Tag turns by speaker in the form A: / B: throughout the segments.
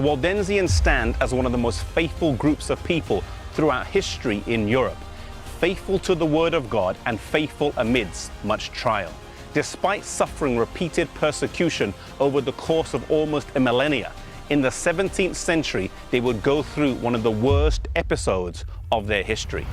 A: The Waldensians stand as one of the most faithful groups of people throughout history in Europe, faithful to the Word of God and faithful amidst much trial. Despite suffering repeated persecution over the course of almost a millennia, in the 17th century they would go through one of the worst episodes of their history.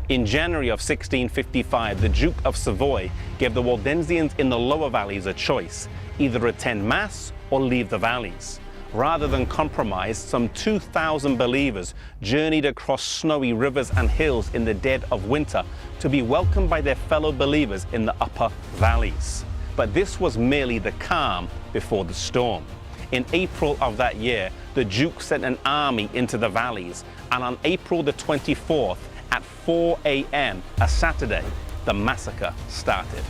A: In January of 1655, the Duke of Savoy gave the Waldensians in the lower valleys a choice: either attend Mass or leave the valleys. Rather than compromise, some 2,000 believers journeyed across snowy rivers and hills in the dead of winter to be welcomed by their fellow believers in the upper valleys. But this was merely the calm before the storm. In April of that year, the Duke sent an army into the valleys, and on April the 24th, at 4 a.m., a Saturday, the massacre started.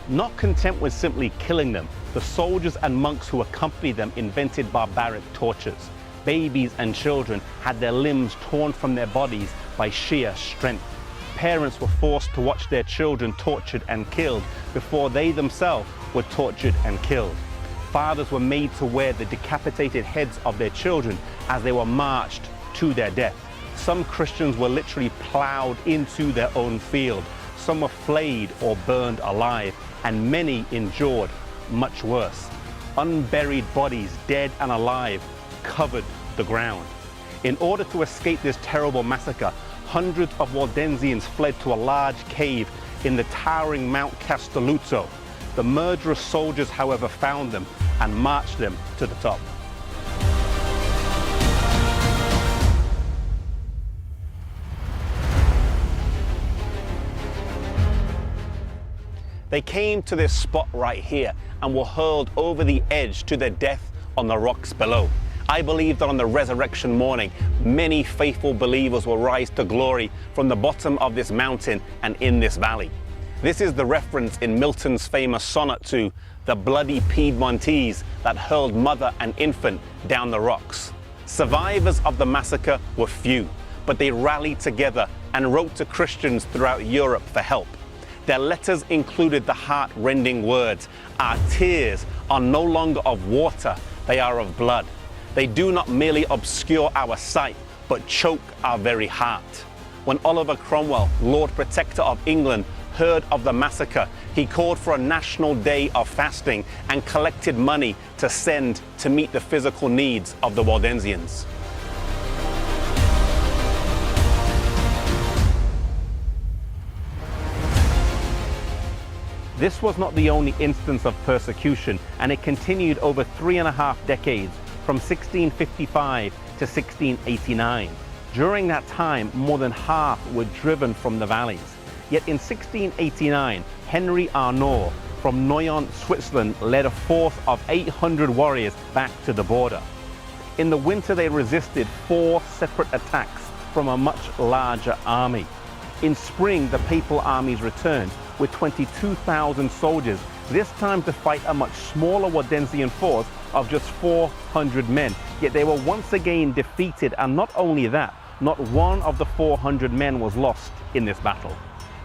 A: Not content with simply killing them, the soldiers and monks who accompanied them invented barbaric tortures. Babies and children had their limbs torn from their bodies by sheer strength. Parents were forced to watch their children tortured and killed before they themselves were tortured and killed. Fathers were made to wear the decapitated heads of their children as they were marched to their death. Some Christians were literally plowed into their own field. Some were flayed or burned alive, and many endured much worse. Unburied bodies, dead and alive, covered the ground. In order to escape this terrible massacre, hundreds of Waldensians fled to a large cave in the towering Mount Castelluzzo. The murderous soldiers, however, found them and marched them to the top. They came to this spot right here and were hurled over the edge to their death on the rocks below. I believe that on the resurrection morning, many faithful believers will rise to glory from the bottom of this mountain and in this valley. This is the reference in Milton's famous sonnet to the bloody Piedmontese that hurled mother and infant down the rocks. Survivors of the massacre were few, but they rallied together and wrote to Christians throughout Europe for help. Their letters included the heart-rending words, "Our tears are no longer of water, they are of blood. They do not merely obscure our sight, but choke our very heart." When Oliver Cromwell, Lord Protector of England, heard of the massacre, he called for a national day of fasting and collected money to send to meet the physical needs of the Waldensians. This was not the only instance of persecution, and it continued over 3.5 decades, from 1655 to 1689. During that time, more than half were driven from the valleys. Yet in 1689, Henry Arnauld from Noyon, Switzerland, led a force of 800 warriors back to the border. In the winter, they resisted 4 separate attacks from a much larger army. In spring, the papal armies returned with 22,000 soldiers, this time to fight a much smaller Waldensian force of just 400 men. Yet they were once again defeated, and not only that, not one of the 400 men was lost in this battle.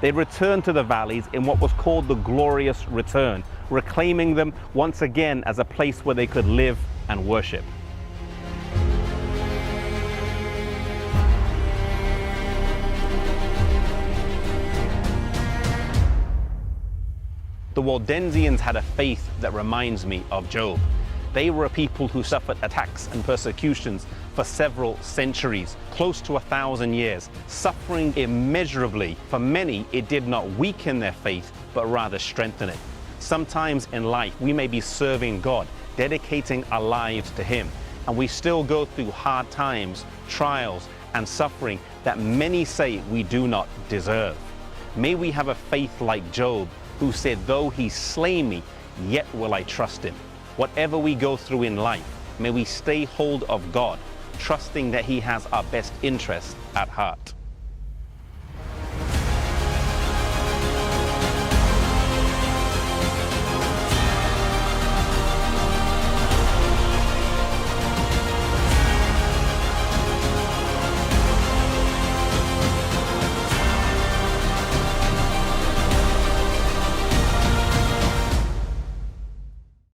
A: They returned to the valleys in what was called the Glorious Return, reclaiming them once again as a place where they could live and worship. The Waldensians had a faith that reminds me of Job. They were a people who suffered attacks and persecutions for several centuries, close to 1,000 years, suffering immeasurably. For many, it did not weaken their faith, but rather strengthen it. Sometimes in life, we may be serving God, dedicating our lives to Him, and we still go through hard times, trials, and suffering that many say we do not deserve. May we have a faith like Job, who said, "Though He slay me, yet will I trust Him." Whatever we go through in life, may we stay hold of God, trusting that He has our best interests at heart.